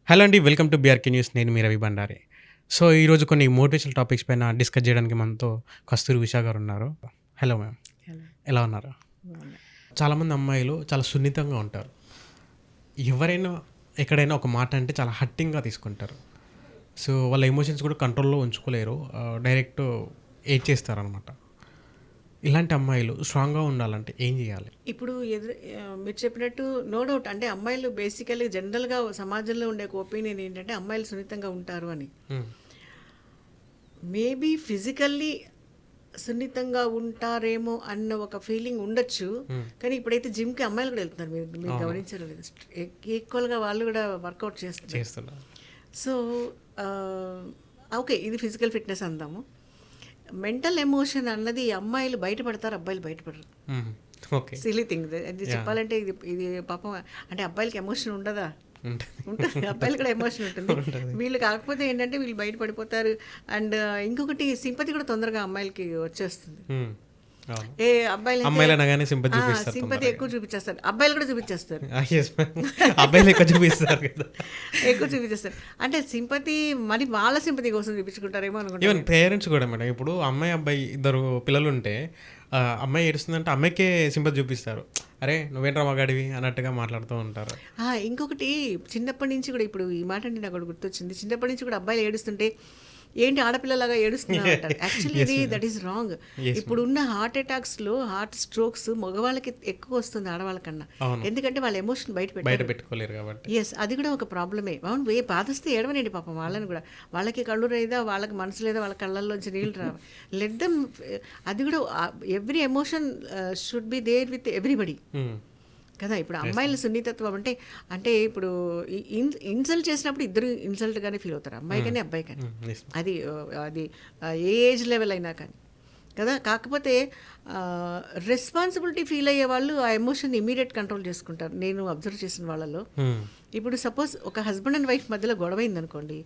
Hello అండి. Welcome to BRK news. నేను మీ Ravi Bandari. So, ఈరోజు కొన్ని మోటివేషనల్ టాపిక్స్ పైన డిస్కస్ చేయడానికి మనతో కస్తూరి ఉషా గారు ఉన్నారు. Hello ma'am. హలో. ఎలా ఉన్నారు? బాగున్నా. చాలామంది అమ్మాయిలు చాలా సున్నితంగా ఉంటారు. ఎవరైనా ఎక్కడైనా ఒక మాట అంటే చాలా హర్టింగ్‌గా తీసుకుంటారు. సో, వాళ్ళ ఎమోషన్స్ కూడా కంట్రోల్‌లో ఉంచుకోలేరు. డైరెక్ట్ ఏడ్చేస్తారనమాట. ఇలాంటి అమ్మాయిలు స్ట్రాంగ్‌గా ఉండాలంటే ఏం చేయాలి? ఇప్పుడు మీరు చెప్పినట్టు నో డౌట్ అంటే అమ్మాయిలు బేసికలీ జనరల్గా సమాజంలో ఉండే ఒక ఒపీనియన్ ఏంటంటే అమ్మాయిలు సున్నితంగా ఉంటారు అని. హ్మ్. మేబీ ఫిజికల్లీ సున్నితంగా ఉంటారేమో అన్న ఒక ఫీలింగ్ ఉండొచ్చు. కానీ ఇప్పుడైతే జిమ్కి అమ్మాయిలు కూడా వెళ్తున్నారు. మీరు గమనించారు లేదు, ఈక్వల్గా వాళ్ళు కూడా వర్కౌట్ చేస్తున్నారు. చేస్తున్నారు. సో ఓకే, ఇది ఫిజికల్ ఫిట్నెస్ అందాము. మెంటల్ ఎమోషన్ అన్నది అమ్మాయిలు బయటపడతారు, అబ్బాయిలు బయటపడరు. ఓకే. సిలీ థింగ్ అది చెప్పాలంటే. ఇది పాపం అంటే అబ్బాయిలకి ఎమోషన్ ఉండదా? ఉంటుంది. అబ్బాయిలు కూడా ఎమోషన్ ఉంటుంది. వీళ్ళు కాకపోతే ఏంటంటే వీళ్ళు బయట పడిపోతారు. అండ్ ఇంకొకటి సింపతి కూడా తొందరగా అమ్మాయిలకి వచ్చేస్తుంది. ఏ అమ్మాయిలు సింపతి ఎక్కువ చూపించేస్తారు, అబ్బాయిలు కూడా చూపించేస్తారు. అబ్బాయిలు ఎక్కువ చూపిస్తారు కదా, ఎక్కువ చూపించేస్తారు. అంటే సింపతి మరి వాళ్ళ సింపతి కోసం చూపించుకుంటారేమో అనుకుంటారు. ఈవెన్ పేరెంట్స్ కూడా మేడం. ఇప్పుడు అమ్మాయి అబ్బాయి ఇద్దరు పిల్లలు ఉంటే అమ్మాయి ఏడుస్తుందంటే అమ్మాయికే సింపతి చూపిస్తారు. అరే నువ్వేంట్రా మగాడివి అన్నట్టుగా మాట్లాడుతూ ఉంటారు. ఇంకొకటి చిన్నప్పటి నుంచి కూడా, ఇప్పుడు ఈ మాట అంటే నాకు గుర్తొచ్చింది, చిన్నప్పటి నుంచి కూడా అబ్బాయిలు ఏడుస్తుంటే ఏంటి ఆడపిల్లలాగా ఏడుస్తున్నా అంటారు. Actually that is wrong. ఇప్పుడున్న హార్ట్ అటాక్స్లో హార్ట్ స్ట్రోక్స్ మగవాళ్ళకి ఎక్కువ వస్తుంది ఆడవాళ్ళకన్నా. ఎందుకంటే వాళ్ళ ఎమోషన్ బయట పెట్టుకోలేరు కాబట్టి. ఎస్, అది కూడా ఒక ప్రాబ్లమే. అవును, బాధిస్తే ఏడవనండి పాపం వాళ్ళని కూడా. వాళ్ళకి కళ్ళు లేదా, వాళ్ళకి మనసు లేదా, వాళ్ళ కళ్ళల్లోంచి నీళ్ళు రావు. Let them. అది కూడా every emotion should be there with everybody కదా. ఇప్పుడు అమ్మాయిల సున్నితత్వం అంటే అంటే ఇప్పుడు ఇన్సల్ట్ చేసినప్పుడు ఇద్దరు ఇన్సల్ట్గానే ఫీల్ అవుతారు, అమ్మాయి కానీ అబ్బాయి కానీ. అది అది ఏ ఏజ్ లెవెల్ అయినా కానీ కదా. కాకపోతే రెస్పాన్సిబిలిటీ ఫీల్ అయ్యే వాళ్ళు ఆ ఎమోషన్ ఇమీడియట్ కంట్రోల్ చేసుకుంటారు. నేను అబ్జర్వ్ చేసిన వాళ్ళలో. ఇప్పుడు సపోజ్ ఒక హస్బెండ్ అండ్ వైఫ్ మధ్యలో గొడవ అయిందనుకోండి,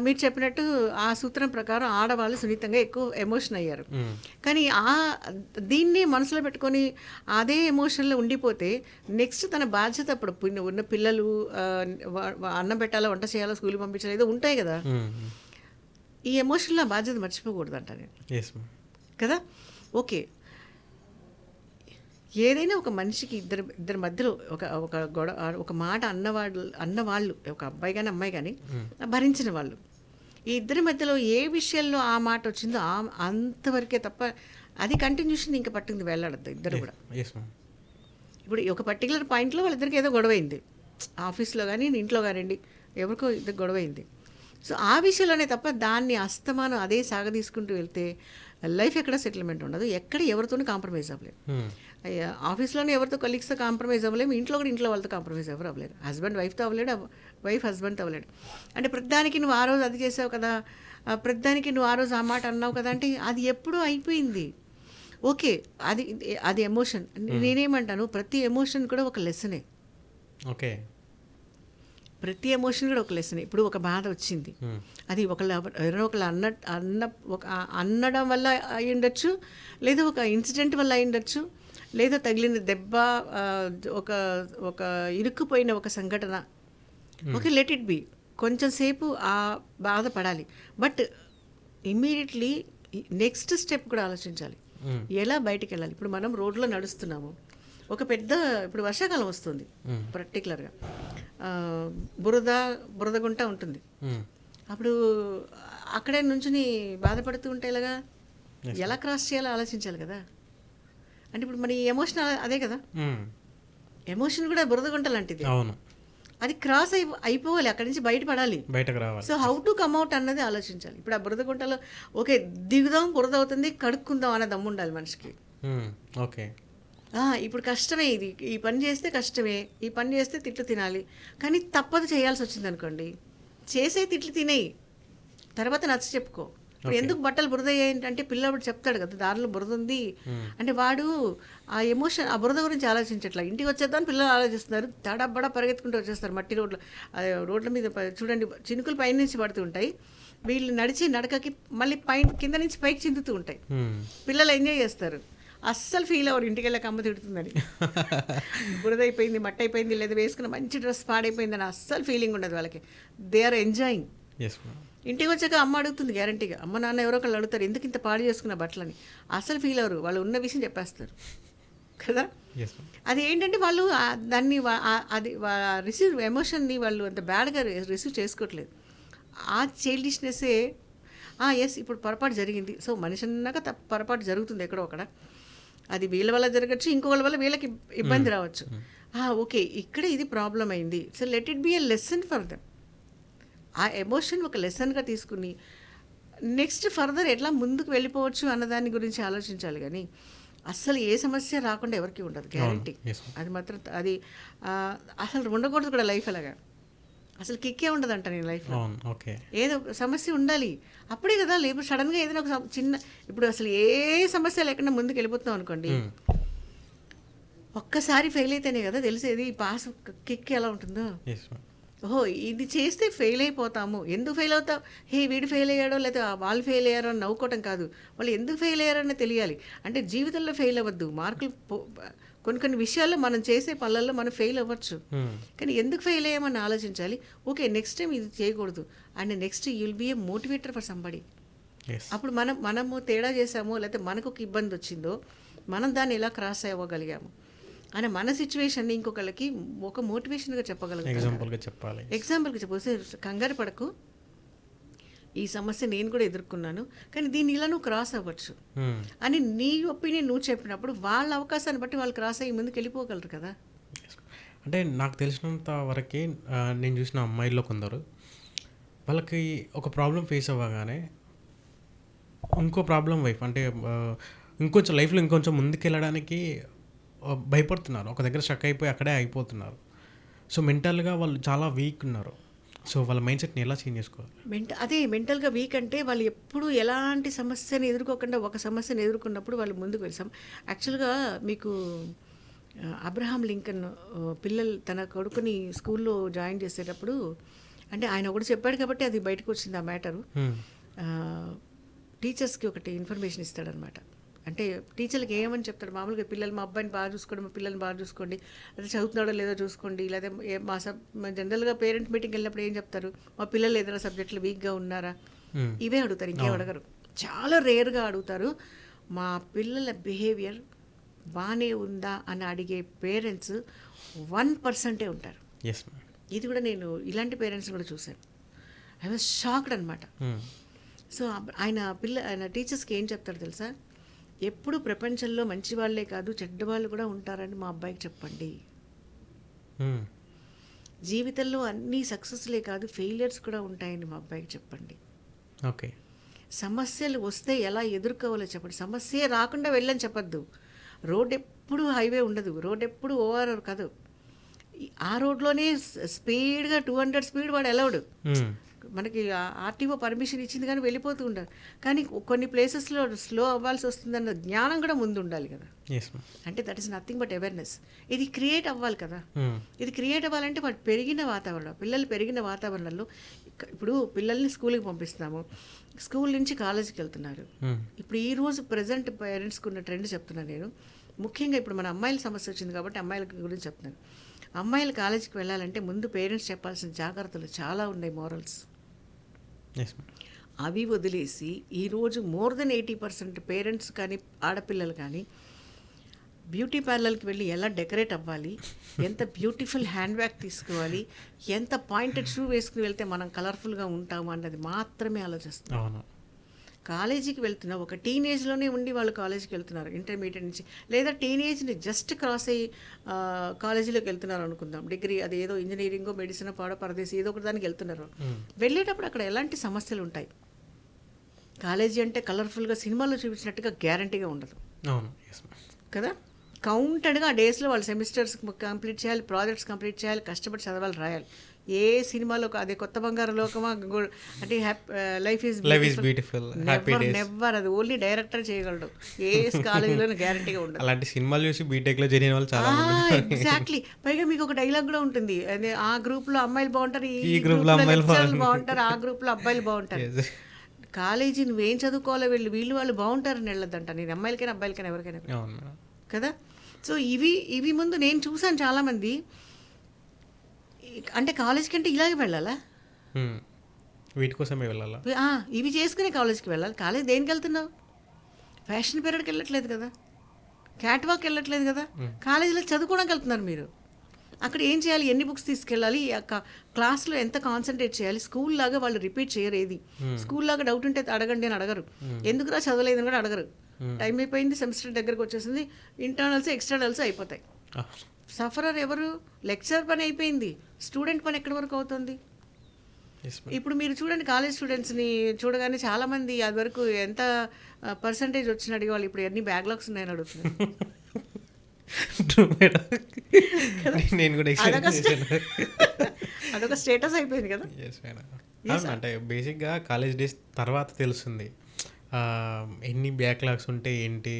మీరు చెప్పినట్టు ఆ సూత్రం ప్రకారం ఆడవాళ్ళు సున్నితంగా ఎక్కువ ఎమోషన్ అయ్యారు. కానీ దీన్ని మనసులో పెట్టుకొని అదే ఎమోషన్లో ఉండిపోతే నెక్స్ట్ తన బాధ్యత అప్పుడు ఉన్న పిల్లలు అన్నం పెట్టాలో, వంట చేయాలో, స్కూల్కి పంపించాలో ఏదో ఉంటాయి కదా. ఈ ఎమోషన్లో బాధ్యత మర్చిపోకూడదు అంట నేను కదా. ఓకే, ఏదైనా ఒక మనిషికి ఇద్దరి మధ్యలో ఒక గొడవ, ఒక మాట అన్నవాళ్ళు ఒక అబ్బాయి కానీ అమ్మాయి కానీ భరించిన వాళ్ళు, ఈ ఇద్దరి మధ్యలో ఏ విషయంలో ఆ మాట వచ్చిందో అంతవరకే తప్ప అది కంటిన్యూషన్ ఇంకా పట్టింది వెళ్ళాడద్దు ఇద్దరు కూడా. ఇప్పుడు ఒక పర్టికులర్ పాయింట్లో వాళ్ళిద్దరికి ఏదో గొడవ అయింది, ఆఫీస్లో కానీ ఇంట్లో కానివ్వండి, ఎవరికో ఇద్దరు గొడవ అయింది. సో ఆ విషయంలోనే తప్ప దాన్ని అస్తమానం అదే సాగదీసుకుంటూ వెళ్తే లైఫ్ ఎక్కడ సెటిల్మెంట్ ఉండదు, ఎక్కడ ఎవరితోనూ కాంప్రమైజ్ అవ్వలేదు. ఆఫీస్లోనే ఎవరితో కొలీగ్స్తో కాంప్రమైజ్ అవ్వలేము, ఇంట్లో కూడా ఇంట్లో వాళ్ళతో కాంప్రమైజ్ ఎవరు అవ్వలేరు. హస్బెండ్ వైఫ్తో అవ్వలేడు, వైఫ్ హస్బెండ్తో అవ్వలేడు. అంటే ప్రతిదానికి నువ్వు ఆ రోజు అది చేసావు కదా, ప్రతిదానికి నువ్వు ఆ రోజు ఆ మాట అన్నావు కదా అంటే అది ఎప్పుడూ అయిపోయింది. ఓకే, అది ఎమోషన్. నేనేమంటాను, ప్రతి ఎమోషన్ కూడా ఒక లెసనే. ఓకే, ప్రతి ఎమోషన్ కూడా ఒక లెసన్. ఇప్పుడు ఒక బాధ వచ్చింది, అది ఎవరైనా ఒకళ్ళు అనడం వల్ల అయి ఉండొచ్చు, లేదా ఒక ఇన్సిడెంట్ వల్ల అయి ఉండొచ్చు, లేదా తగిలిన దెబ్బ, ఒక ఇరుక్కుపోయిన ఒక సంఘటన. Okay, let it be. కొంచెం సేపు ఆ బాధపడాలి, బట్ ఇమ్మీడియట్లీ నెక్స్ట్ స్టెప్ కూడా ఆలోచించాలి, ఎలా బయటికి వెళ్ళాలి. ఇప్పుడు మనం రోడ్లో నడుస్తున్నాము, ఒక పెద్ద, ఇప్పుడు వర్షాకాలం వస్తుంది పర్టికులర్గా, బురద గుంట ఉంటుంది. అప్పుడు అక్కడే నుంచుని బాధపడుతూ ఉంటే ఎలా క్రాస్ చేయాలో ఆలోచించాలి కదా. అంటే ఇప్పుడు మన ఎమోషన్ అదే కదా, ఎమోషన్ కూడా బురద గుంట లాంటిది. అది క్రాస్ అయిపోవాలి, అక్కడి నుంచి బయటపడాలి, బయటకు రావాలి. సో హౌ టు కమ్అవుట్ అన్నది ఆలోచించాలి. ఇప్పుడు ఆ బురద గుంటలో ఓకే దిగుదాం, బురద అవుతుంది, కడుక్కుందాం అనే దమ్ము ఉండాలి మనిషికి. ఓకే, ఇప్పుడు కష్టమే, ఈ పని చేస్తే కష్టమే, ఈ పని చేస్తే తిట్లు తినాలి, కానీ తప్పదు చేయాల్సి వచ్చింది అనుకోండి, చేసే తిట్లు తినేయి, తర్వాత నచ్చ చెప్పుకో. ఇప్పుడు ఎందుకు బట్టలు బురద ఏంటంటే పిల్లవాడు చెప్తాడు కదా, దారిలో బురద ఉంది అంటే వాడు ఆ ఎమోషన్, ఆ బురద గురించి ఆలోచించట్లా, ఇంటికి వచ్చేద్దామని పిల్లలు ఆలోచిస్తున్నారు, తడబడ పరిగెత్తుకుంటూ వచ్చేస్తారు మట్టి రోడ్ల మీద. చూడండి, చినుకులు పైన నుంచి పడుతూ ఉంటాయి, వీళ్ళు నడిచి నడకకి మళ్ళీ కింద నుంచి పైకి చిందుతూ ఉంటాయి, పిల్లలు ఎంజాయ్ చేస్తారు. అస్సలు ఫీల్ అవ్వరు ఇంటికి వెళ్ళాక అమ్మ తిడుతుందని, బురద అయిపోయింది, మట్టి అయిపోయింది, లేదా వేసుకున్న మంచి డ్రెస్ పాడైపోయిందని అస్సలు ఫీలింగ్ ఉండదు వాళ్ళకి. They are enjoying. Yes ma'am. ఇంటికి వచ్చాక అమ్మ అడుగుతుంది గ్యారంటీగా, అమ్మ నాన్న ఎవరో ఒకళ్ళు అడుగుతారు ఎందుకు ఇంత పాడు చేసుకున్న బట్టలని. అస్సలు ఫీల్ అవ్వరు, వాళ్ళు ఉన్న విషయం చెప్పేస్తారు కదా. Yes ma'am. అది ఏంటంటే వాళ్ళు దాన్ని అది రిసీవ్ ఎమోషన్ని వాళ్ళు అంత బ్యాడ్గా రిసీవ్ చేసుకోవట్లేదు. ఆ చైల్డిష్నెస్సే ఎస్ ఇప్పుడు పొరపాటు జరిగింది, సో మనిషి అన్నాక పొరపాటు జరుగుతుంది ఎక్కడో అక్కడ, అది వీళ్ళ వల్ల జరగచ్చు, ఇంకొకళ్ళ వల్ల వీళ్ళకి ఇబ్బంది రావచ్చు. ఓకే ఇక్కడ ఇది ప్రాబ్లం అయింది, so let it be a lesson for them. ఆ ఎమోషన్ ఒక లెసన్గా తీసుకుని నెక్స్ట్ ఫర్దర్ ఎట్లా ముందుకు వెళ్ళిపోవచ్చు అన్నదాని గురించి ఆలోచించాలి. కానీ అస్సలు ఏ సమస్య రాకుండా ఎవరికి ఉండదు గ్యారంటీ. అది మాత్రం అది అసలు ఉండకూడదు కూడా లైఫ్. అలాగా అసలు కిక్కే ఉండదంట నేను లైఫ్లో. ఓకే, ఏదో సమస్య ఉండాలి అప్పుడే కదా. లేకపోతే సడన్గా ఏదైనా ఒక చిన్న, ఇప్పుడు అసలు ఏ సమస్య లేకుండా ముందుకు వెళ్ళిపోతున్నాం అనుకోండి, ఒక్కసారి ఫెయిల్ అయితేనే కదా తెలిసేది ఈ పాస్ కిక్ ఎలా ఉంటుందో. ఓహో ఇది చేస్తే ఫెయిల్ అయిపోతాము, ఎందుకు ఫెయిల్ అవుతాం, వీడు ఫెయిల్ అయ్యాడో లేదా వాళ్ళు ఫెయిల్ అయ్యారో అని నవ్వుకోవటం కాదు, వాళ్ళు ఎందుకు ఫెయిల్ అయ్యారని తెలియాలి. అంటే జీవితంలో ఫెయిల్ అవ్వద్దు, మార్కులు కొన్ని విషయాల్లో మనం చేసే పనులలో మనం ఫెయిల్ అవ్వచ్చు, కానీ ఎందుకు ఫెయిల్ అయ్యామని ఆలోచించాలి. ఓకే నెక్స్ట్ టైం ఇది చేయకూడదు, and next you will be a motivator for somebody. అప్పుడు మనము తేడా చేసామో లేకపోతే మనకు ఒక ఇబ్బంది వచ్చిందో మనం దాన్ని ఎలా క్రాస్ అవ్వగలిగాము అని మన సిచ్యువేషన్ని ఇంకొకళ్ళకి ఒక మోటివేషన్గా చెప్పగలుగుతాం. ఎగ్జాంపుల్గా చెప్పొస్తే కంగారు పడకు, ఈ సమస్య నేను కూడా ఎదుర్కొన్నాను, కానీ దీన్ని ఇలా నువ్వు క్రాస్ అవ్వచ్చు అని నీ ఒపీనియన్ నువ్వు చెప్పినప్పుడు వాళ్ళ అవకాశాన్ని బట్టి వాళ్ళు క్రాస్ అయ్యి ముందుకు వెళ్ళిపోగలరు కదా. అంటే నాకు తెలిసినంత వరకే నేను చూసిన అమ్మాయిల్లో కొందరు వాళ్ళకి ఒక ప్రాబ్లం ఫేస్ అవ్వగానే ఇంకో ప్రాబ్లం వైఫ్ అంటే ఇంకొంచెం లైఫ్లో ఇంకొంచెం ముందుకెళ్ళడానికి భయపడుతున్నారు, ఒక దగ్గర స్ట్రక్ అయిపోయి అక్కడే అయిపోతున్నారు. సో మెంటల్గా వాళ్ళు చాలా వీక్ ఉన్నారు. సో వాళ్ళ మైండ్ సెట్ని ఎలా చేంజ్ చేసుకోవాలి? అదే మెంటల్గా వీక్ అంటే వాళ్ళు ఎప్పుడు ఎలాంటి సమస్యను ఎదుర్కోకుండా ఒక సమస్యను ఎదుర్కొన్నప్పుడు వాళ్ళు ముందుకు వెళ్తాం. యాక్చువల్గా మీకు అబ్రహాం లింకన్ తన కొడుకుని స్కూల్లో జాయిన్ చేసేటప్పుడు, అంటే ఆయన ఒకటి చెప్పాడు కాబట్టి అది బయటకు వచ్చింది ఆ మ్యాటరు. టీచర్స్కి ఒకటి ఇన్ఫర్మేషన్ ఇస్తాడనమాట. అంటే టీచర్లకి ఏమని చెప్తాడు, మామూలుగా పిల్లలు మా అబ్బాయిని బాగా చూసుకోండి, మా పిల్లల్ని బాగా చూసుకోండి, అదే చదువుతున్నాడో లేదో చూసుకోండి, లేదా జనరల్గా పేరెంట్ మీటింగ్ వెళ్ళినప్పుడు ఏం చెప్తారు, మా పిల్లలు ఏదైనా సబ్జెక్టులు వీక్గా ఉన్నారా, ఇవే అడుగుతారు, ఇంకేం అడగరు. చాలా రేర్గా అడుగుతారు మా పిల్లల బిహేవియర్ బాగానే ఉందా అని అడిగే పేరెంట్స్ 1% ఉంటారు. ఇది కూడా నేను ఇలాంటి పేరెంట్స్ కూడా చూశాను. ఐ వాజ్ షాక్డ్ అనమాట. సో ఆయన టీచర్స్కి ఏం చెప్తారు తెలుసా, ఎప్పుడు ప్రపంచంలో మంచి వాళ్ళే కాదు చెడ్డవాళ్ళు కూడా ఉంటారని మా అబ్బాయికి చెప్పండి. జీవితంలో అన్నీ సక్సెస్లే కాదు ఫెయిలియర్స్ కూడా ఉంటాయని మా అబ్బాయికి చెప్పండి. ఓకే, సమస్యలు వస్తే ఎలా ఎదుర్కోవాలో చెప్పండి. సమస్య రాకుండా వెళ్ళని చెప్పద్దు. రోడ్ ఎప్పుడు హైవే ఉండదు, రోడ్ ఎప్పుడు ఓఆర్ఆర్ కాదు. ఆ రోడ్లోనే స్పీడ్గా 200 స్పీడ్ వాడు అలౌడ్. మనకి ఆర్టీఓ పర్మిషన్ ఇచ్చింది కానీ వెళ్ళిపోతూ ఉండాలి. కానీ కొన్ని ప్లేసెస్లో స్లో అవ్వాల్సి వస్తుందన్న జ్ఞానం కూడా ముందు ఉండాలి కదా. అంటే that is nothing but awareness. ఇది క్రియేట్ అవ్వాలి కదా. ఇది క్రియేట్ అవ్వాలంటే వాడు పెరిగిన వాతావరణం, పిల్లలు పెరిగిన వాతావరణంలో, ఇప్పుడు పిల్లల్ని స్కూల్కి పంపిస్తున్నాము, స్కూల్ నుంచి కాలేజీకి వెళ్తున్నారు. ఇప్పుడు ఈ రోజు ప్రజెంట్ పేరెంట్స్కి ఉన్న ట్రెండ్ చెప్తున్నాను నేను. ముఖ్యంగా ఇప్పుడు మన అమ్మాయిల సమస్య వచ్చింది కాబట్టి అమ్మాయిల గురించి చెప్తున్నాను. అమ్మాయిలు కాలేజీకి వెళ్ళాలంటే ముందు పేరెంట్స్ చెప్పాల్సిన జాగ్రత్తలు చాలా ఉన్నాయి, మోరల్స్. అవి వదిలేసి ఈరోజు మోర్ దెన్ 80% పేరెంట్స్ కానీ ఆడపిల్లలు కానీ బ్యూటీ పార్లర్కి వెళ్ళి ఎలా డెకరేట్ అవ్వాలి, ఎంత బ్యూటిఫుల్ హ్యాండ్ బ్యాగ్ తీసుకోవాలి, ఎంత పాయింటెడ్ షూ వేసుకుని వెళ్తే మనం కలర్ఫుల్గా ఉంటాము అన్నది మాత్రమే ఆలోచిస్తాం. కాలేజీకి వెళ్తున్నా ఒక టీనేజ్లోనే ఉండి వాళ్ళు కాలేజీకి వెళ్తున్నారు, ఇంటర్మీడియట్ నుంచి, లేదా టీనేజ్ని జస్ట్ క్రాస్ అయ్యి కాలేజీలోకి వెళ్తున్నారు అనుకుందాం, డిగ్రీ అది ఏదో ఇంజనీరింగో మెడిసిన్ పాడో పరదేశీ ఏదో ఒకటి దానికి వెళ్తున్నారు. వెళ్ళేటప్పుడు అక్కడ ఎలాంటి సమస్యలు ఉంటాయి. కాలేజీ అంటే కలర్ఫుల్గా సినిమాలో చూపించినట్టుగా గ్యారంటీగా ఉండదు కదా. కౌంటెడ్గా ఆ డేస్లో వాళ్ళు సెమిస్టర్స్ కంప్లీట్ చేయాలి, ప్రాజెక్ట్స్ కంప్లీట్ చేయాలి, కష్టపడి చదవాలి, రాయాలి. ఏ సినిమాలో అదే కొత్త బంగారు లోకమా అంటే లైఫ్ ఈజ్ బ్యూటిఫుల్ నెవర్, అది ఓన్లీ డైరెక్టర్ చేయగలడు. ఏ కాలేజీలోనే గ్యారంటీగా ఉండదు. అలాంటి సినిమాలు చూసి బీటెక్లో జరిగిన వాళ్ళు చాలా ఎగ్జాక్ట్లీ. పైగా మీకు ఒక డైలాగ్ కూడా ఉంటుంది, అదే ఆ గ్రూప్లో అమ్మాయిలు బాగుంటారు, ఈ గ్రూప్లో అమ్మాయిలు బాగుంటారు, ఆ గ్రూప్లో అబ్బాయిలు బాగుంటారు. కాలేజీ నువ్వేం చదువుకోవాలో వీళ్ళు వాళ్ళు బాగుంటారని వెళ్ళొద్దంట. నేను అమ్మాయిలకైనా అబ్బాయిలకైనా ఎవరికైనా అవును మేడం. కదా. సో ఇవి ముందు నేను చూసాను చాలామంది, అంటే కాలేజ్ కంటే ఇలాగే వెళ్ళాలా, వీటి కోసమే వెళ్ళాలా? ఇవి చేసుకునే కాలేజ్కి వెళ్ళాలి. కాలేజ్ దేనికి వెళ్తున్నావు? ఫ్యాషన్ పీరియడ్కి వెళ్ళట్లేదు కదా, క్యాట్ వాక్ వెళ్ళట్లేదు కదా, కాలేజీలో చదువుకోవడానికి వెళ్తున్నారు మీరు. అక్కడ ఏం చేయాలి, ఎన్ని బుక్స్ తీసుకెళ్ళాలి, క్లాస్లో ఎంత కాన్సన్ట్రేట్ చేయాలి. స్కూల్ లాగా వాళ్ళు రిపీట్ చేయరు ఏది. స్కూల్ లాగా డౌట్ ఉంటే అడగండి అని అడగరు, ఎందుకురా చదవలేదని కూడా అడగరు. టైం అయిపోయింది, సెమిస్టర్ దగ్గరకు వచ్చేసింది, ఇంటర్నల్స్ ఎక్స్టర్నల్స్ అయిపోతాయి. సఫరర్ ఎవరు? లెక్చరర్ పని అయిపోయింది, స్టూడెంట్ పని ఎక్కడి వరకు అవుతుంది? ఇప్పుడు మీరు చూడండి, కాలేజ్ స్టూడెంట్స్ని చూడగానే చాలామంది అది వరకు ఎంత పర్సంటేజ్ వచ్చిన అడిగేవాళ్ళు, ఇప్పుడు ఎన్ని బ్యాక్లాగ్స్ ఉన్నాయని అడుగుతున్నారు. నేను కూడా అదొక స్టేటస్ అయిపోయింది కదా. అంటే బేసిక్గా కాలేజ్ డేస్ తర్వాత తెలుస్తుంది ఎన్ని బ్యాక్లాగ్స్ ఉంటాయి ఏంటి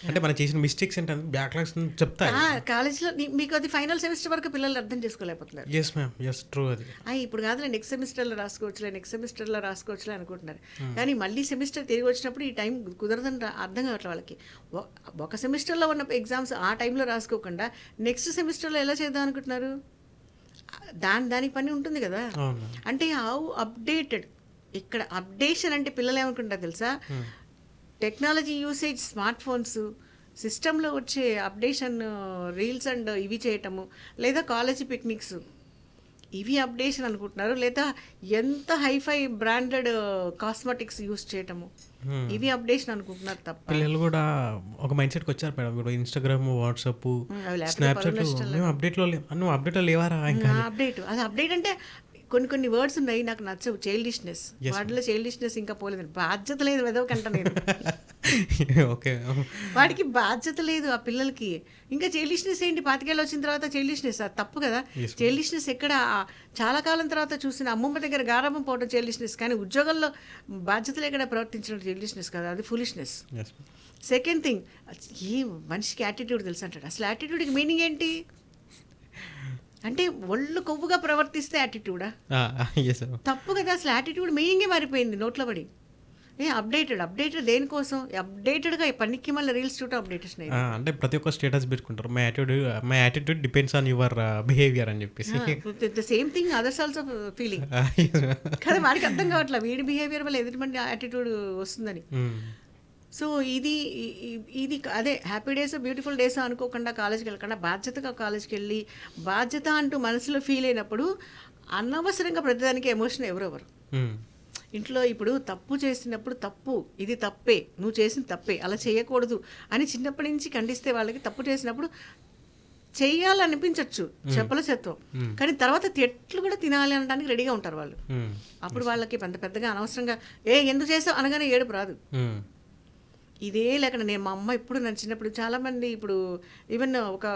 అంటే మనం చేసిన మిస్టేక్స్ ఏంటంటే బ్యాక్లాగ్స్ చెప్తారు కాలేజ్లో. మీకు అది ఫైనల్ సెమిస్టర్ వరకు పిల్లలు అర్థం చేసుకోలేకపోతున్నారు. Yes ma'am, yes true. అది ఇప్పుడు కాదులే నెక్స్ట్ సెమిస్టర్లో రాసుకోవచ్చులే అనుకుంటున్నారు. కానీ మళ్ళీ సెమిస్టర్ తిరిగి వచ్చినప్పుడు ఈ టైం కుదరదని అర్థం కావట్లేదు వాళ్ళకి. ఒక సెమిస్టర్లో ఉన్న ఎగ్జామ్స్ ఆ టైంలో రాసుకోకుండా నెక్స్ట్ సెమిస్టర్లో ఎలా చేద్దాం అనుకుంటున్నారు? దానికి పని ఉంటుంది కదా. అంటే హౌ అప్డేటెడ్, ఇక్కడ అప్డేషన్ అంటే పిల్లలు ఏమనుకుంటారు తెలుసా, టెక్నాలజీ యూసేజ్, స్మార్ట్ ఫోన్స్, సిస్టంలో వచ్చే అప్డేషన్, రీల్స్ అండ్ ఇవి చేయటము, లేదా కాలేజీ పిక్నిక్స్, ఇవి అప్డేషన్ అనుకుంటున్నారు. లేదా ఎంత హైఫై బ్రాండెడ్ కాస్మెటిక్స్ యూస్ చేయటము, ఇవి అప్డేషన్ అనుకుంటున్నారు తప్ప. పిల్లలు కూడా ఒక మైండ్ సెట్కి వచ్చారు మేడం. ఇప్పుడు ఇన్స్టాగ్రామ్, వాట్సాప్, స్నాప్చాట్, మేము అప్డేట్లో నువ్వు అప్డేట్లో లేవారా? ఇంకా అప్డేట్ అంటే కొన్ని వర్డ్స్ ఉన్నాయి నాకు నచ్చవు. చైల్డిష్నెస్, వాటిలో చైల్డిష్నెస్ ఇంకా పోలేదు. బాధ్యత లేదు వెదవకంట నేను. ఓకే, వాడికి బాధ్యత లేదు ఆ పిల్లలకి. ఇంకా చైల్డిష్నెస్ ఏంటి? 25 ఏళ్ళు వచ్చిన తర్వాత చైల్డిష్నెస్, అది తప్పు కదా. చైల్డిష్నెస్ ఎక్కడ? చాలా కాలం తర్వాత చూసిన అమ్మమ్మ దగ్గర గారాబం పోవడం చైల్డిష్నెస్, కానీ ఉద్యోగంలో బాధ్యతలు ఎక్కడ ప్రవర్తించడం చైల్డిష్నెస్ కదా, అది ఫులిష్నెస్. సెకండ్ థింగ్, ఏ మనిషికి యాటిట్యూడ్ తెలుసు అంటాడు. అసలు యాటిట్యూడ్కి మీనింగ్ ఏంటి? అంటే ఒళ్ళు కొవ్వుగా ప్రవర్తిస్తే యాటిట్యూడా? తప్పు కదా. అసలు యాటిట్యూడ్ మీనింగే మారిపోయింది నోట్లో పడి. అప్డేటెడ్ దేనికోసం? అప్డేటెడ్గా పనికి మళ్ళీ రీల్స్ చూడటం అప్డేటేషన్ అయింది. అంటే ప్రతి ఒక్క స్టేటస్ పెట్టుకుంటారు, my attitude depends on your behaviour అని చెప్పేసి. The same thing others also feeling కదా. వాడికి అర్థం కావట్లేదు వీడి బిహేవియర్ వల్ల ఎదుటి యాటిట్యూడ్ వస్తుందని. సో ఇది అదే హ్యాపీ డేస్, బ్యూటిఫుల్ డేస్ అనుకోకుండా కాలేజ్కి వెళ్ళకుండా బాధ్యతగా కాలేజ్కి వెళ్ళి బాధ్యత అంటూ మనసులో ఫీల్ అయినప్పుడు అనవసరంగా ప్రతిదానికి ఎమోషన్ ఎవరెవరు. ఇంట్లో ఇప్పుడు తప్పు చేసినప్పుడు తప్పు, ఇది తప్పే, నువ్వు చేసిన తప్పే, అలా చేయకూడదు అని చిన్నప్పటి నుంచి ఖండిస్తే వాళ్ళకి తప్పు చేసినప్పుడు చెయ్యాలనిపించవచ్చు చెప్పలసత్వం, కానీ తర్వాత తెట్లు కూడా తినాలి అనడానికి రెడీగా ఉంటారు వాళ్ళు. అప్పుడు వాళ్ళకి పెద్దగా అనవసరంగా ఎందుకు చేసావు అనగానే ఏడుపు రాదు. ఇదే లేకుండా నేను మా అమ్మ ఇప్పుడు నన్ను చిన్నప్పుడు చాలామంది ఇప్పుడు ఈవెన్ ఒక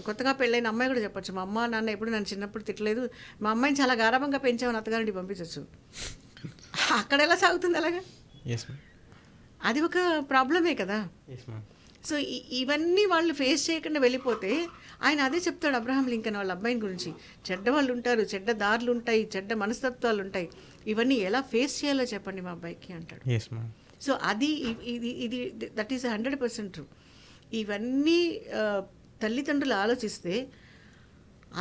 కొత్తగా పెళ్ళైన అమ్మాయి కూడా చెప్పచ్చు, మా అమ్మ నాన్న ఎప్పుడు నన్ను చిన్నప్పుడు తిట్టలేదు, మా అమ్మాయిని చాలా గారాబంగా పెంచామని అత్తగారింటికి పంపించవచ్చు. అక్కడ ఎలా సాగుతుంది అలాగా? అది ఒక ప్రాబ్లమే కదా. సో ఇవన్నీ వాళ్ళు ఫేస్ చేయకుండా వెళ్ళిపోతే ఆయన అదే చెప్తాడు అబ్రహాం లింకన్ వాళ్ళ అబ్బాయిని గురించి, చెడ్డవాళ్ళు ఉంటారు, చెడ్డ దారులు ఉంటాయి, చెడ్డ మనస్తత్వాలు ఉంటాయి, ఇవన్నీ ఎలా ఫేస్ చేయాలో చెప్పండి మా అబ్బాయికి అంటాడు. సో అది ఇది దట్ ఈస్ 100% ట్రూ. ఇవన్నీ తల్లిదండ్రులు ఆలోచిస్తే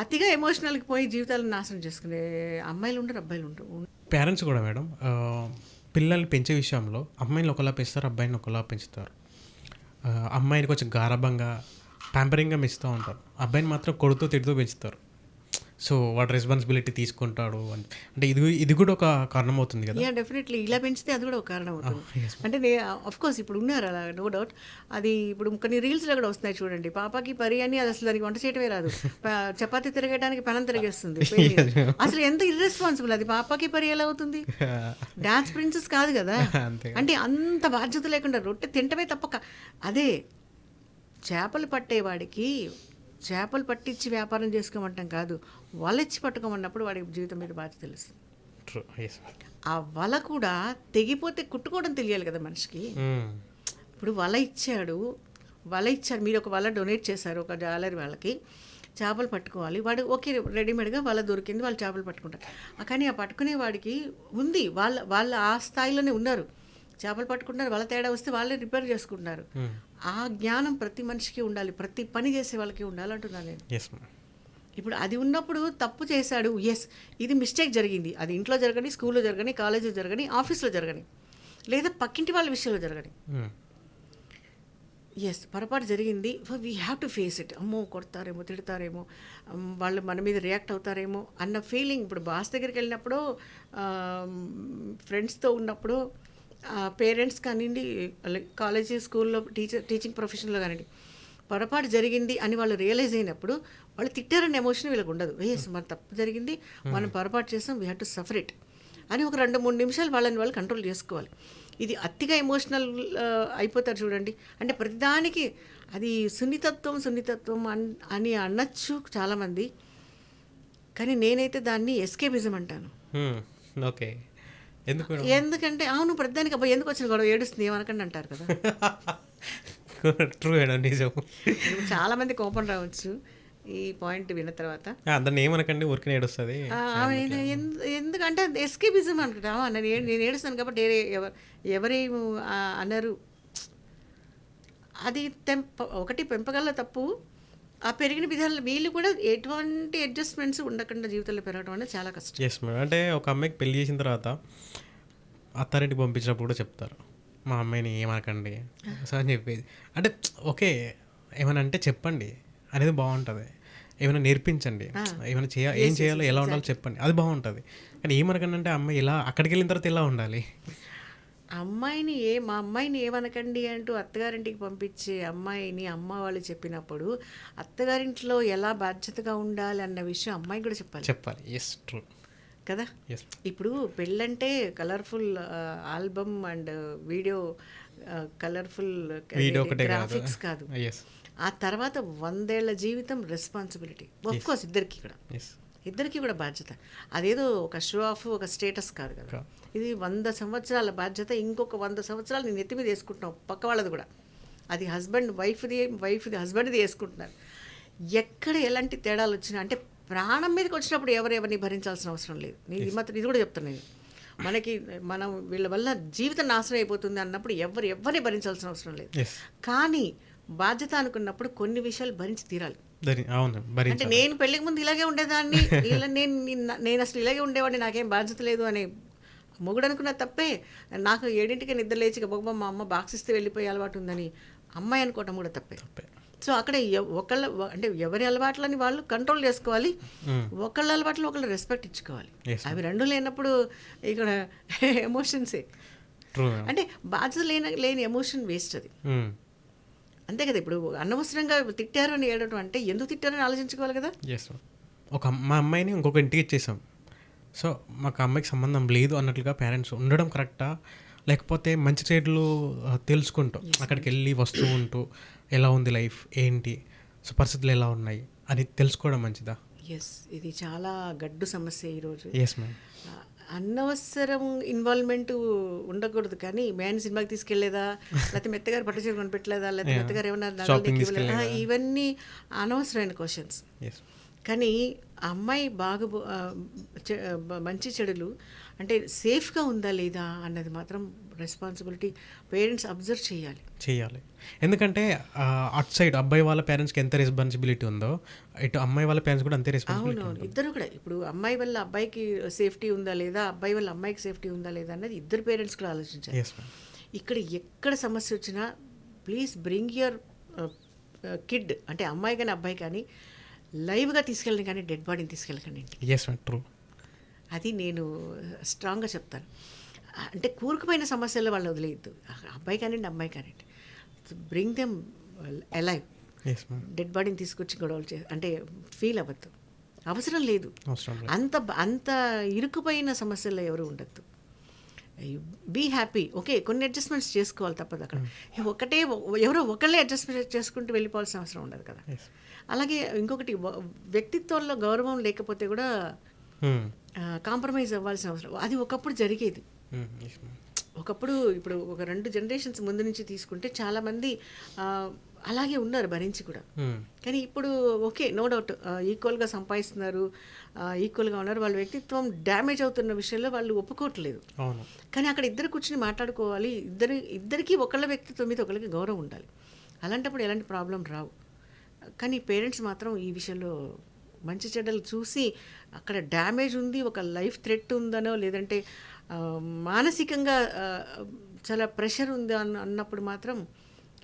అతిగా ఎమోషనల్కి పోయి జీవితాలను నాశనం చేసుకునే అమ్మాయిలు ఉండరు, అబ్బాయిలు ఉండరు. పేరెంట్స్ కూడా మేడం పిల్లల్ని పెంచే విషయంలో అమ్మాయిని ఒకలా పెంచుతారు, అబ్బాయిని ఒకలా పెంచుతారు. అమ్మాయిని కొంచెం గారాబంగా ప్యాంపరింగ్గా పెంచుతూ ఉంటారు, అబ్బాయిని మాత్రం కొడుతూ తిడుతూ పెంచుతారు. సో వాడు రెస్పాన్సిబిలిటీ తీసుకుంటాడు అంటే ఇది కూడా ఒక కారణం అవుతుంది కదా. డెఫినెట్లీ ఇలా పెంచితే అది కూడా ఒక కారణం అవుతుంది. అంటే ఆఫ్ కోర్స్ ఇప్పుడు ఉన్నారు అలా, నో డౌట్. అది ఇప్పుడు కొన్ని రీల్స్లో కూడా వస్తున్నాయి చూడండి, పాపకి పరి అని, అది అసలు దానికి వంట చేయటమే రాదు, చపాతీ తిరగడానికి పెనం తిరిగేస్తుంది. అసలు ఎంత ఇర్రెస్పాన్సిబుల్ అది, పాపకి పరి ఎలా అవుతుంది? డాన్స్ ప్రిన్సెస్ కాదు కదా. అంటే అంత బాధ్యత లేకుండా రొట్టె తింటమే తప్పక. అదే చేపలు పట్టేవాడికి చేపలు పట్టించి వ్యాపారం చేసుకోమంటాం కాదు, వలెచ్చి పట్టుకోమన్నప్పుడు వాడి జీవితం మీద బాధ్యత తెలుస్తుంది. ఆ వల కూడా తెగిపోతే కుట్టుకోవడం తెలియాలి కదా మనిషికి. ఇప్పుడు వల ఇచ్చారు, మీరు ఒక వల డొనేట్ చేశారు ఒక జాలరీ వాళ్ళకి, చేపలు పట్టుకోవాలి, వాడు ఓకే రెడీమేడ్గా వల దొరికింది, వాళ్ళు చేపలు పట్టుకుంటారు. కానీ ఆ పట్టుకునే వాడికి ఉంది, వాళ్ళ ఆ స్థాయిలోనే ఉన్నారు, చేపలు పట్టుకుంటున్నారు, వాళ్ళ తేడా వస్తే వాళ్ళే రిపేర్ చేసుకుంటున్నారు. ఆ జ్ఞానం ప్రతి మనిషికి ఉండాలి, ప్రతి పని చేసే వాళ్ళకి ఉండాలి అంటున్నాను నేను. Yes ma'am. ఇప్పుడు అది ఉన్నప్పుడు తప్పు చేశాడు, ఎస్ ఇది మిస్టేక్ జరిగింది, అది ఇంట్లో జరగని, స్కూల్లో జరగని, కాలేజీలో జరగని, ఆఫీస్లో జరగని, లేదా పక్కింటి వాళ్ళ విషయంలో జరగని, ఎస్ పొరపాటు జరిగింది, we have to face it. అమ్మో కొడతారేమో, తిడతారేమో, వాళ్ళు మన మీద రియాక్ట్ అవుతారేమో అన్న ఫీలింగ్. ఇప్పుడు బాస్ దగ్గరికి వెళ్ళినప్పుడు, ఫ్రెండ్స్తో ఉన్నప్పుడు, పేరెంట్స్ కానివ్వండి, కాలేజీ స్కూల్లో టీచింగ్ ప్రొఫెషన్లో కానివ్వండి, పొరపాటు జరిగింది అని వాళ్ళు రియలైజ్ అయినప్పుడు వాళ్ళు తిట్టారన్న ఎమోషన్ వీళ్ళకి ఉండదు. ఎస్ మన తప్పు జరిగింది, మనం పొరపాటు చేసాం, we have to suffer it అని ఒక 2-3 నిమిషాలు వాళ్ళని వాళ్ళు కంట్రోల్ చేసుకోవాలి. ఇది అతిగా ఎమోషనల్ అయిపోతారు చూడండి. అంటే ప్రతిదానికి అది సున్నితత్వం అని అనొచ్చు చాలామంది, కానీ నేనైతే దాన్ని ఎస్కేపిజం అంటాను. ఓకే. ఎందుకంటే అవును ప్రతిదానికి అబ్బాయి ఎందుకు వచ్చిన గొడవ ఏడుస్తుంది ఏమనకండి అంటారు కదా. ట్రూ నిజం. చాలామంది కోపం రావచ్చు ఈ పాయింట్ విన్న తర్వాత. దాన్ని ఏమనకండి, ఊరికి ఏడుస్తుంది. ఎందుకంటే ఎస్కేపిజం అనుకుంటా, నేను ఏడుస్తాను కాబట్టి ఎవరే అన్నారు. అది ఒకటి పెంపకల్లో తప్పు, ఆ పెరిగిన విధాలు వీళ్ళు కూడా ఎటువంటి అడ్జస్ట్మెంట్స్ ఉండకుండా జీవితంలో పెరగడం అనేది చాలా కష్టం. Yes madam. అంటే ఒక అమ్మాయికి పెళ్లి చేసిన తర్వాత అత్తారింటికి పంపించినప్పుడు కూడా చెప్తారు, మా అమ్మాయిని ఏమనకండి సో అని చెప్పేది. అంటే ఓకే, ఏమైనా అంటే చెప్పండి అనేది బాగుంటుంది, ఏమైనా నేర్పించండి, ఏమైనా ఏం చేయాలో ఎలా ఉండాలో చెప్పండి, అది బాగుంటుంది. కానీ ఏమనకండి అంటే అమ్మాయి ఇలా అక్కడికి వెళ్ళిన తర్వాత ఎలా ఉండాలి, మా అమ్మాయిని ఏమనకండి అంటూ అత్తగారింటికి పంపించే అమ్మాయిని అమ్మ వాళ్ళు చెప్పినప్పుడు అత్తగారింట్లో ఎలా బాధ్యతగా ఉండాలి అన్న విషయం అమ్మాయికి కూడా చెప్పాలి. ఎస్ ట్రూ కదా. ఇప్పుడు పెళ్ళంటే colourful album and video, colourful graphics కాదు. ఆ తర్వాత 100 ఏళ్ల జీవితం రెస్పాన్సిబిలిటీ. ఆఫ్ కోర్స్ ఇద్దరికి కూడా బాధ్యత. అదేదో ఒక షో ఆఫ్, ఒక స్టేటస్ కాదు కదా. ఇది 100 సంవత్సరాల బాధ్యత. ఇంకొక 100 సంవత్సరాలు నేను ఎత్తి మీద వేసుకుంటున్నావు, పక్క వాళ్ళది కూడా. అది వైఫ్ది హస్బెండ్ది వేసుకుంటున్నారు. ఎక్కడ ఎలాంటి తేడాలు వచ్చినా, అంటే ప్రాణం మీదకి వచ్చినప్పుడు ఎవరెవరిని భరించాల్సిన అవసరం లేదు. ఇది కూడా చెప్తున్నాను. మనం వీళ్ళ వల్ల జీవితం నాశనం అయిపోతుంది అన్నప్పుడు ఎవరిని భరించాల్సిన అవసరం లేదు. కానీ బాధ్యత అనుకున్నప్పుడు కొన్ని విషయాలు భరించి తీరాలి. అంటే నేను పెళ్ళికి ముందు ఇలాగే ఉండేదాన్ని, నేను అసలు ఇలాగే ఉండేవాడిని, నాకేం బాధ్యత లేదు అనే మొగుడు అనుకున్న తప్పే. నాకు 7ంటికి నిద్ర లేచి గబగబా మా అమ్మ బాక్స్ ఇస్తే వెళ్ళిపోయే అలవాటు ఉందని అమ్మాయి అనుకోవటం కూడా తప్పే. సో అక్కడ అంటే ఎవరి అలవాట్లని వాళ్ళు కంట్రోల్ చేసుకోవాలి, ఒకళ్ళ అలవాట్లు ఒకళ్ళు రెస్పెక్ట్ ఇచ్చుకోవాలి. అవి రెండు లేనప్పుడు ఇక్కడ ఎమోషన్సే. అంటే బాధ్యత లేని ఎమోషన్ వేస్ట్ అది. అంతే కదా. ఇప్పుడు అనవసరంగా తిట్టారు అని ఏడటం అంటే ఎందుకు తిట్టారని ఆలోచించుకోవాలి కదా. మా అమ్మాయిని ఇంకొక ఇంటికి ఇచ్చేసాం, సో మాకు అమ్మాయికి సంబంధం లేదు అన్నట్లుగా పేరెంట్స్ ఉండడం కరెక్టా, లేకపోతే మంచి చెడులు తెలుసుకుంటూ అక్కడికి వెళ్ళి వస్తూ ఉంటూ ఎలా ఉంది లైఫ్ ఏంటి, సో పరిస్థితులు ఎలా ఉన్నాయి అని తెలుసుకోవడం మంచిదా? ఇది చాలా గడ్డు సమస్య ఈరోజు. మ్యామ్. అనవసరం ఇన్వాల్వ్మెంట్ ఉండకూడదు. కానీ మ్యాన్ సినిమాకి తీసుకెళ్లేదా, లేకపోతే మెత్తగారు పట్టు చీర కొనిపెట్టలేదా, లేకపోతే మెత్తగారు ఏమన్నా, ఇవన్నీ అనవసరమైన క్వశ్చన్స్. కానీ అమ్మాయి బాగా మంచి చెడులు అంటే సేఫ్గా ఉందా లేదా అన్నది మాత్రం రెస్పాన్సిబిలిటీ పేరెంట్స్ అబ్జర్వ్ చేయాలి. ఎందుకంటే అటు సైడ్ అబ్బాయి వాళ్ళ పేరెంట్స్కి ఎంత రెస్పాన్సిబిలిటీ ఉందో ఇటు అమ్మాయి వాళ్ళ పేరెంట్స్ కూడా అంతే రెస్పాన్సిబిలిటీ. అవునవును, ఇద్దరు కూడా. ఇప్పుడు అమ్మాయి వల్ల అబ్బాయికి సేఫ్టీ ఉందా లేదా, అబ్బాయి వల్ల అమ్మాయికి సేఫ్టీ ఉందా లేదా అన్నది ఇద్దరు పేరెంట్స్ కూడా ఆలోచించాలి. ఎక్కడ సమస్య వచ్చినా ప్లీజ్ బ్రింగ్ యువర్ కిడ్, అంటే అమ్మాయి కానీ అబ్బాయి కానీ లైవ్గా తీసుకెళ్ళండి, కానీ డెడ్ బాడీని తీసుకెళ్ళకండి. ట్రూ. అది నేను స్ట్రాంగ్గా చెప్తాను. అంటే కూరుకుపోయిన సమస్యలు వాళ్ళు వదిలేయద్దు, అబ్బాయి కానివ్వండి అమ్మాయి కానివ్వండి. Bring them alive. డెడ్ బాడీని తీసుకొచ్చి గొడవలు అంటే ఫీల్ అవ్వద్దు, అవసరం లేదు. అంత ఇరుకుపోయిన సమస్యల్లో ఎవరు ఉండద్దు. Be happy. ఓకే, కొన్ని అడ్జస్ట్మెంట్స్ చేసుకోవాలి, తప్పదు. అక్కడ ఎవరో ఒకళ్ళే అడ్జస్ట్మెంట్ చేసుకుంటూ వెళ్ళిపోవాల్సిన అవసరం ఉండదు కదా. అలాగే ఇంకొకటి, వ్యక్తిత్వంలో గౌరవం లేకపోతే కూడా కాంప్రమైజ్ అవ్వాల్సిన అవసరం, అది ఒకప్పుడు జరిగేది. ఒకప్పుడు ఇప్పుడు ఒక 2 జనరేషన్స్ ముందు నుంచి తీసుకుంటే చాలామంది అలాగే ఉన్నారు భరించి కూడా. కానీ ఇప్పుడు ఓకే, నో డౌట్ ఈక్వల్గా సంపాదిస్తున్నారు, ఈక్వల్గా ఉన్నారు. వాళ్ళ వ్యక్తిత్వం డ్యామేజ్ అవుతున్న విషయంలో వాళ్ళు ఒప్పుకోవట్లేదు. అవును. కానీ అక్కడ ఇద్దరు కూర్చుని మాట్లాడుకోవాలి. ఇద్దరికి ఒకళ్ళ వ్యక్తిత్వం మీద ఒకరికి గౌరవం ఉండాలి. అలాంటప్పుడు ఎలాంటి ప్రాబ్లం రావు. కానీ పేరెంట్స్ మాత్రం ఈ విషయంలో మంచి చెడ్డలు చూసి అక్కడ డ్యామేజ్ ఉంది, ఒక లైఫ్ థ్రెట్ ఉందనో, లేదంటే మానసికంగా చాలా ప్రెషర్ ఉంది అన్నప్పుడు మాత్రం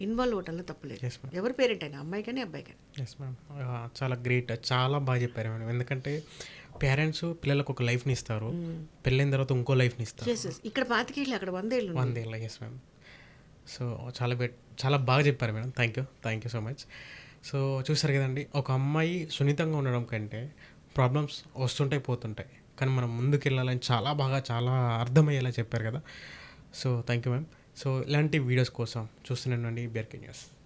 ఇన్వాల్వ్ అవటంలో తప్పులేదు. Yes, ma'am. ఎవరి పేరెంట్ అయినా, అమ్మాయి కానీ అబ్బాయి కానీ. Yes ma'am. చాలా గ్రేట్, చాలా బాగా చెప్పారు మేడం. ఎందుకంటే పేరెంట్స్ పిల్లలకు ఒక లైఫ్ని ఇస్తారు, పెళ్ళైన తర్వాత ఇంకో లైఫ్ని ఇస్తారు. ఎస్ ఎస్, ఇక్కడ 25 అక్కడ 100 ఏళ్ళు. 100 ఏళ్ళ. Yes ma'am. సో చాలా బాగా చెప్పారు madam. Thank you so much. So చూసారు కదండి, ఒక అమ్మాయి సున్నితంగా ఉండడం కంటే ప్రాబ్లమ్స్ వస్తుంటాయి పోతుంటాయి, కానీ మనం ముందుకు వెళ్ళాలని చాలా అర్థమయ్యేలా చెప్పారు కదా. So thank you ma'am. So ఇలాంటి వీడియోస్ కోసం చూస్తూనే ఉండండి BRK న్యూస్.